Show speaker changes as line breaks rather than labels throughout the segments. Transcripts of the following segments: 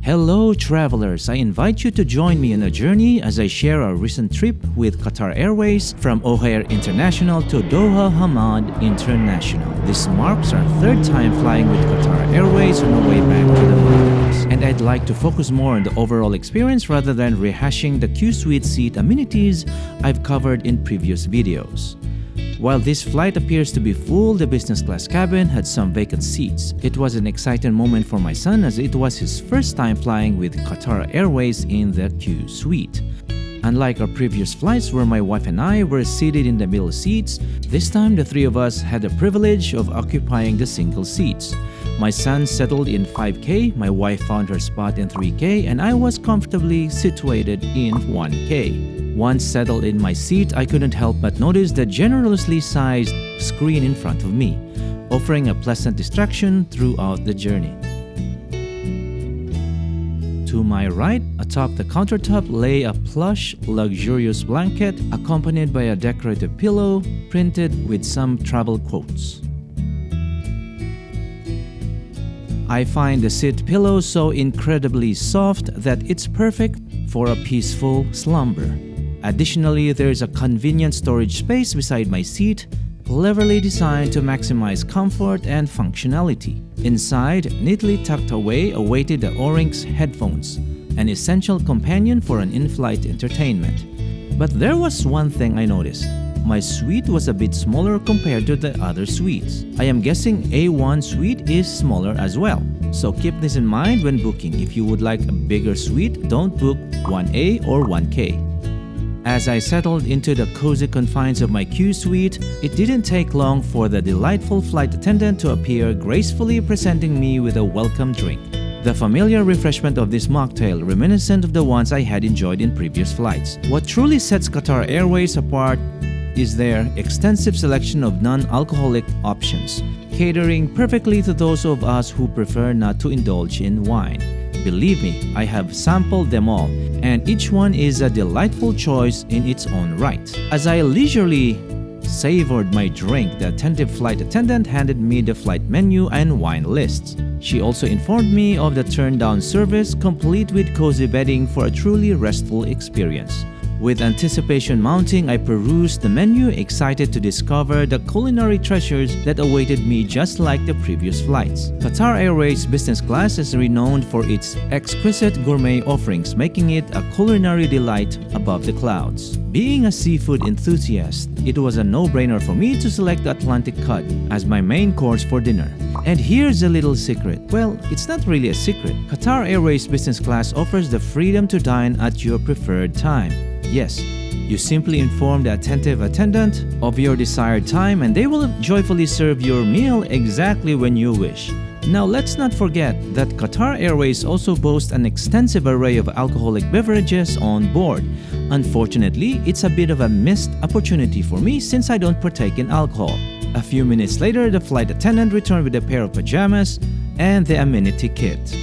Hello travelers, I invite you to join me on a journey as I share our recent trip with Qatar Airways from O'Hare International to Doha Hamad International. This marks our third time flying with Qatar Airways on our way back to the Maldives. And I'd like to focus more on the overall experience rather than rehashing the Qsuite seat amenities I've covered in previous videos. While this flight appears to be full, the business class cabin had some vacant seats. It was an exciting moment for my son as it was his first time flying with Qatar Airways in the Qsuite. Unlike our previous flights where my wife and I were seated in the middle seats, this time the three of us had the privilege of occupying the single seats. My son settled in 5K, my wife found her spot in 3K, and I was comfortably situated in 1K. Once settled in my seat, I couldn't help but notice the generously sized screen in front of me, offering a pleasant distraction throughout the journey. To my right, atop the countertop lay a plush, luxurious blanket accompanied by a decorative pillow printed with some travel quotes. I find the seat pillow so incredibly soft that it's perfect for a peaceful slumber. Additionally, there is a convenient storage space beside my seat, cleverly designed to maximize comfort and functionality. Inside, neatly tucked away, awaited the Oryx headphones, an essential companion for an in-flight entertainment. But there was one thing I noticed. My suite was a bit smaller compared to the other suites. I am guessing A1 suite is smaller as well. So keep this in mind when booking. If you would like a bigger suite, don't book 1A or 1K. As I settled into the cozy confines of my Qsuite, it didn't take long for the delightful flight attendant to appear, gracefully presenting me with a welcome drink. The familiar refreshment of this mocktail, reminiscent of the ones I had enjoyed in previous flights. What truly sets Qatar Airways apart is their extensive selection of non-alcoholic options, catering perfectly to those of us who prefer not to indulge in wine. Believe me, I have sampled them all, and each one is a delightful choice in its own right. As I leisurely savored my drink, the attentive flight attendant handed me the flight menu and wine lists. She also informed me of the turn-down service, complete with cozy bedding for a truly restful experience. With anticipation mounting, I perused the menu, excited to discover the culinary treasures that awaited me just like the previous flights. Qatar Airways Business Class is renowned for its exquisite gourmet offerings, making it a culinary delight above the clouds. Being a seafood enthusiast, it was a no-brainer for me to select the Atlantic cod as my main course for dinner. And here's a little secret. Well, it's not really a secret. Qatar Airways Business Class offers the freedom to dine at your preferred time. Yes, you simply inform the attentive attendant of your desired time and they will joyfully serve your meal exactly when you wish. Now let's not forget that Qatar Airways also boasts an extensive array of alcoholic beverages on board. Unfortunately, it's a bit of a missed opportunity for me since I don't partake in alcohol. A few minutes later, the flight attendant returned with a pair of pajamas and the Amenity Kit.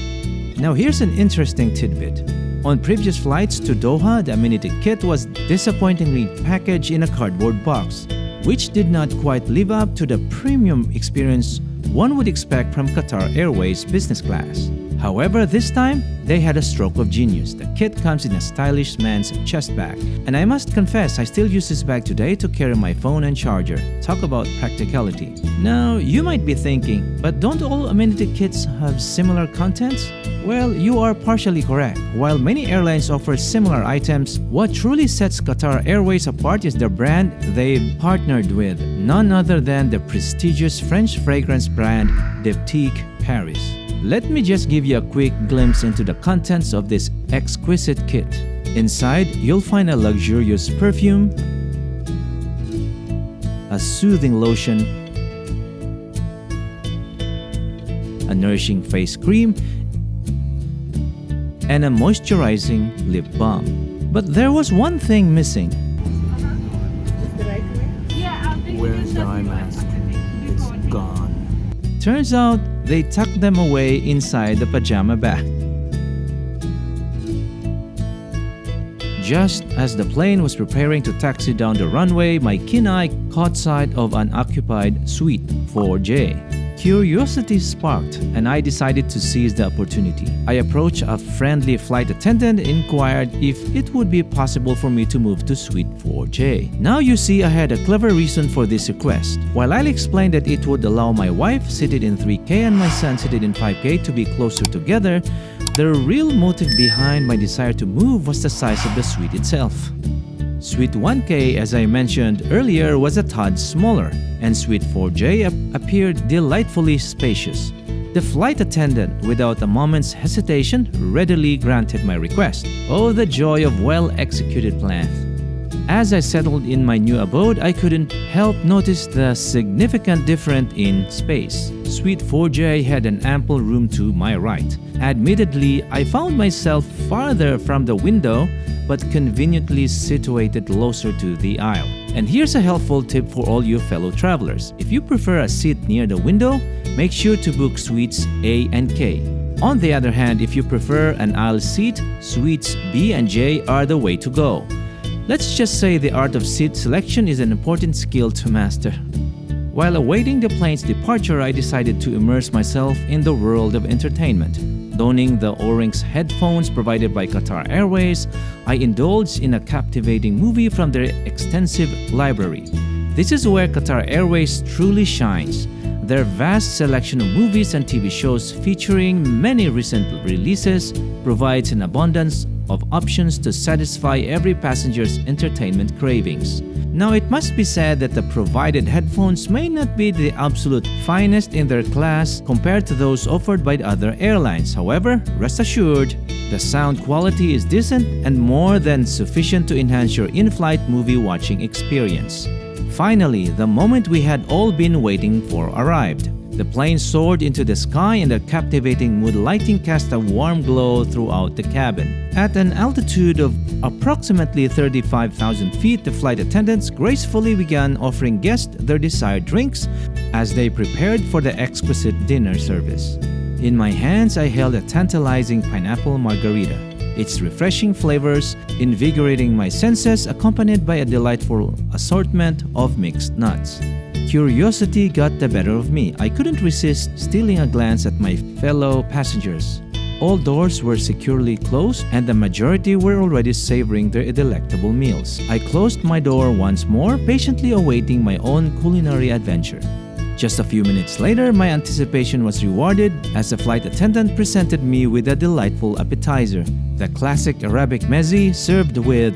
Now here's an interesting tidbit. On previous flights to Doha, the Amenity Kit was disappointingly packaged in a cardboard box, which did not quite live up to the premium experience one would expect from Qatar Airways Business Class. However, this time, they had a stroke of genius. The kit comes in a stylish man's chest bag. And I must confess, I still use this bag today to carry my phone and charger. Talk about practicality. Now, you might be thinking, but don't all Amenity kits have similar contents? Well, you are partially correct. While many airlines offer similar items, what truly sets Qatar Airways apart is the brand they've partnered with, none other than the prestigious French fragrance brand Diptyque Paris. Let me just give you a quick glimpse into the contents of this exquisite kit. Inside, you'll find a luxurious perfume, a soothing lotion, a nourishing face cream, and a moisturizing lip balm. But there was one thing missing.
Where's the eye mask? It's gone.
Turns out, they tucked them away inside the pajama bag. Just as the plane was preparing to taxi down the runway, my keen eye caught sight of an occupied Suite 4J. Curiosity sparked, and I decided to seize the opportunity. I approached a friendly flight attendant and inquired if it would be possible for me to move to Suite 4J. Now you see, I had a clever reason for this request. While I'll explain that it would allow my wife seated in 3K and my son seated in 5K to be closer together, the real motive behind my desire to move was the size of the suite itself. Suite 1K, as I mentioned earlier, was a tad smaller, and Suite 4J appeared delightfully spacious. The flight attendant, without a moment's hesitation, readily granted my request. Oh, the joy of well-executed plan. As I settled in my new abode, I couldn't help notice the significant difference in space. Suite 4J had an ample room to my right. Admittedly, I found myself farther from the window, but conveniently situated closer to the aisle. And here's a helpful tip for all you fellow travelers. If you prefer a seat near the window, make sure to book suites A and K. On the other hand, if you prefer an aisle seat, suites B and J are the way to go. Let's just say the art of seat selection is an important skill to master. While awaiting the plane's departure, I decided to immerse myself in the world of entertainment. Donning the Orange headphones provided by Qatar Airways, I indulged in a captivating movie from their extensive library. This is where Qatar Airways truly shines. Their vast selection of movies and TV shows featuring many recent releases provides an abundance of options to satisfy every passenger's entertainment cravings. Now, it must be said that the provided headphones may not be the absolute finest in their class compared to those offered by other airlines. However, rest assured, the sound quality is decent and more than sufficient to enhance your in-flight movie watching experience. Finally, the moment we had all been waiting for arrived. The plane soared into the sky and the captivating mood lighting cast a warm glow throughout the cabin. At an altitude of approximately 35,000 feet, the flight attendants gracefully began offering guests their desired drinks as they prepared for the exquisite dinner service. In my hands, I held a tantalizing pineapple margarita, its refreshing flavors invigorating my senses, accompanied by a delightful assortment of mixed nuts. Curiosity got the better of me. I couldn't resist stealing a glance at my fellow passengers. All doors were securely closed and the majority were already savoring their delectable meals. I closed my door once more, patiently awaiting my own culinary adventure. Just a few minutes later, my anticipation was rewarded as the flight attendant presented me with a delightful appetizer, the classic Arabic meze served with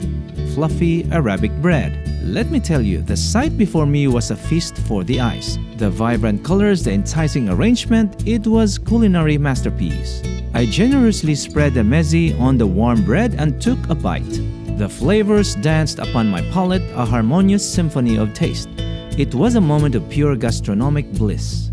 fluffy Arabic bread. Let me tell you, the sight before me was a feast for the eyes. The vibrant colors, the enticing arrangement, it was culinary masterpiece. I generously spread the meze on the warm bread and took a bite. The flavors danced upon my palate, a harmonious symphony of taste. It was a moment of pure gastronomic bliss.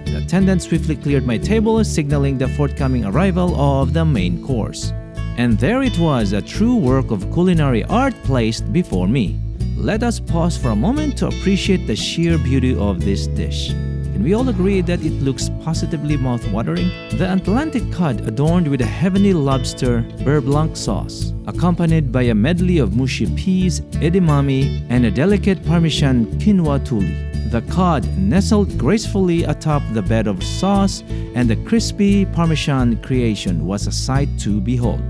The attendant swiftly cleared my table, signaling the forthcoming arrival of the main course. And there it was, a true work of culinary art placed before me. Let us pause for a moment to appreciate the sheer beauty of this dish. Can we all agree that it looks positively mouth-watering? The Atlantic cod adorned with a heavenly lobster beurre blanc sauce, accompanied by a medley of mushy peas, edamame, and a delicate Parmesan quinoa tuli. The cod nestled gracefully atop the bed of sauce, and the crispy Parmesan creation was a sight to behold.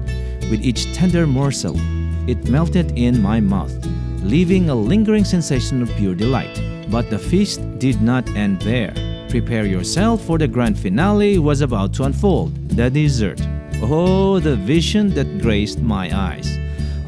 With each tender morsel, it melted in my mouth, leaving a lingering sensation of pure delight. But the feast did not end there. Prepare yourself, for the grand finale was about to unfold, the dessert. Oh, the vision that graced my eyes.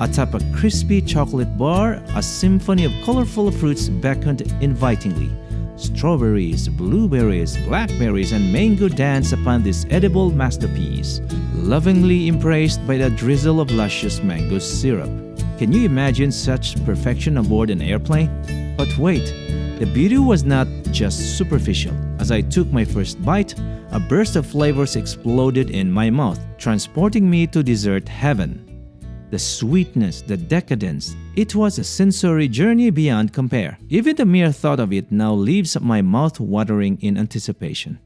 Atop a crispy chocolate bar, a symphony of colorful fruits beckoned invitingly. Strawberries, blueberries, blackberries, and mango danced upon this edible masterpiece, lovingly embraced by the drizzle of luscious mango syrup. Can you imagine such perfection aboard an airplane? But wait, the beauty was not just superficial. As I took my first bite, a burst of flavors exploded in my mouth, transporting me to dessert heaven. The sweetness, the decadence, it was a sensory journey beyond compare. Even the mere thought of it now leaves my mouth watering in anticipation.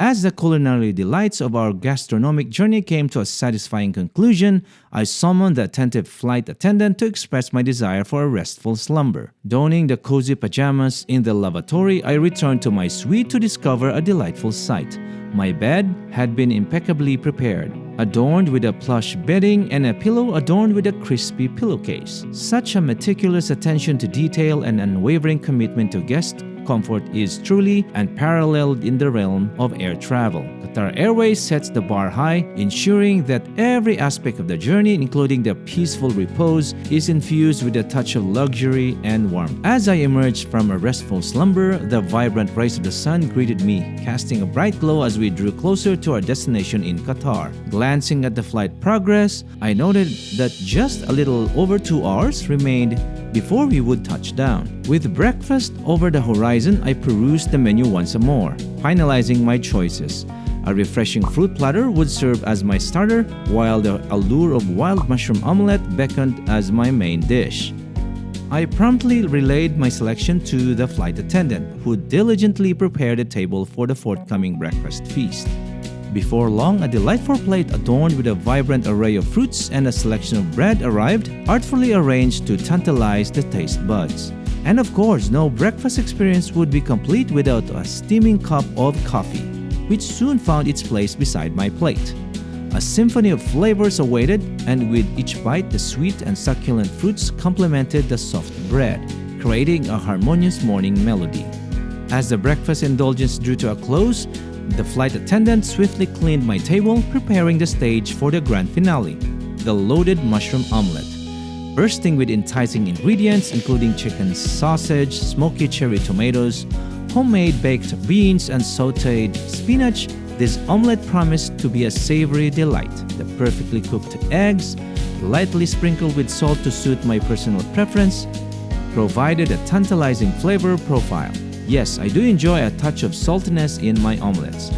As the culinary delights of our gastronomic journey came to a satisfying conclusion, I summoned the attentive flight attendant to express my desire for a restful slumber. Donning the cozy pajamas in the lavatory, I returned to my suite to discover a delightful sight. My bed had been impeccably prepared, adorned with a plush bedding and a pillow adorned with a crispy pillowcase. Such a meticulous attention to detail and unwavering commitment to guest comfort is truly unparalleled in the realm of air travel. Qatar Airways sets the bar high, ensuring that every aspect of the journey, including the peaceful repose, is infused with a touch of luxury and warmth. As I emerged from a restful slumber, the vibrant rays of the sun greeted me, casting a bright glow as we drew closer to our destination in Qatar. Glancing at the flight progress, I noted that just a little over 2 hours remained before we would touch down. With breakfast over the horizon, I perused the menu once more, finalizing my choices. A refreshing fruit platter would serve as my starter, while the allure of wild mushroom omelet beckoned as my main dish. I promptly relayed my selection to the flight attendant, who diligently prepared a table for the forthcoming breakfast feast. Before long, a delightful plate adorned with a vibrant array of fruits and a selection of bread arrived, artfully arranged to tantalize the taste buds. And of course, no breakfast experience would be complete without a steaming cup of coffee, which soon found its place beside my plate. A symphony of flavors awaited, and with each bite, the sweet and succulent fruits complemented the soft bread, creating a harmonious morning melody. As the breakfast indulgence drew to a close, the flight attendant swiftly cleaned my table, preparing the stage for the grand finale, the loaded mushroom omelet. Bursting with enticing ingredients including chicken sausage, smoky cherry tomatoes, homemade baked beans, and sautéed spinach, this omelet promised to be a savory delight. The perfectly cooked eggs, lightly sprinkled with salt to suit my personal preference, provided a tantalizing flavor profile. Yes, I do enjoy a touch of saltiness in my omelets.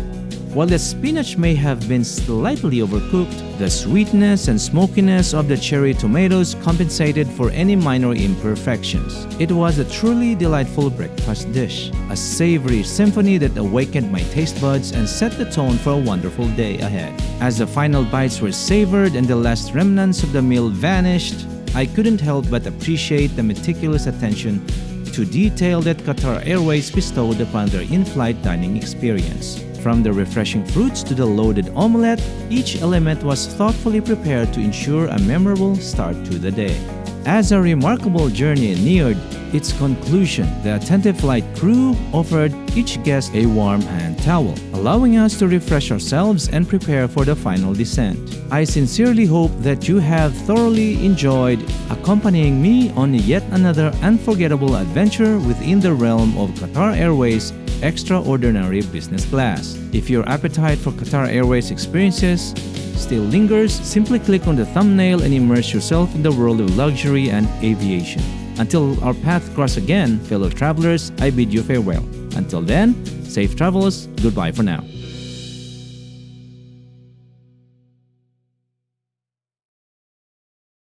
While the spinach may have been slightly overcooked, the sweetness and smokiness of the cherry tomatoes compensated for any minor imperfections. It was a truly delightful breakfast dish, a savory symphony that awakened my taste buds and set the tone for a wonderful day ahead. As the final bites were savored and the last remnants of the meal vanished, I couldn't help but appreciate the meticulous attention to detail that Qatar Airways bestowed upon their in-flight dining experience. From the refreshing fruits to the loaded omelette, each element was thoughtfully prepared to ensure a memorable start to the day. As a remarkable journey neared its conclusion, the attentive flight crew offered each guest a warm hand towel, allowing us to refresh ourselves and prepare for the final descent. I sincerely hope that you have thoroughly enjoyed accompanying me on yet another unforgettable adventure within the realm of Qatar Airways Extraordinary Business Class. If your appetite for Qatar Airways experiences still lingers, simply click on the thumbnail and immerse yourself in the world of luxury and aviation. Until our paths cross again, fellow travelers, I bid you farewell. Until then, safe travels. Goodbye for now.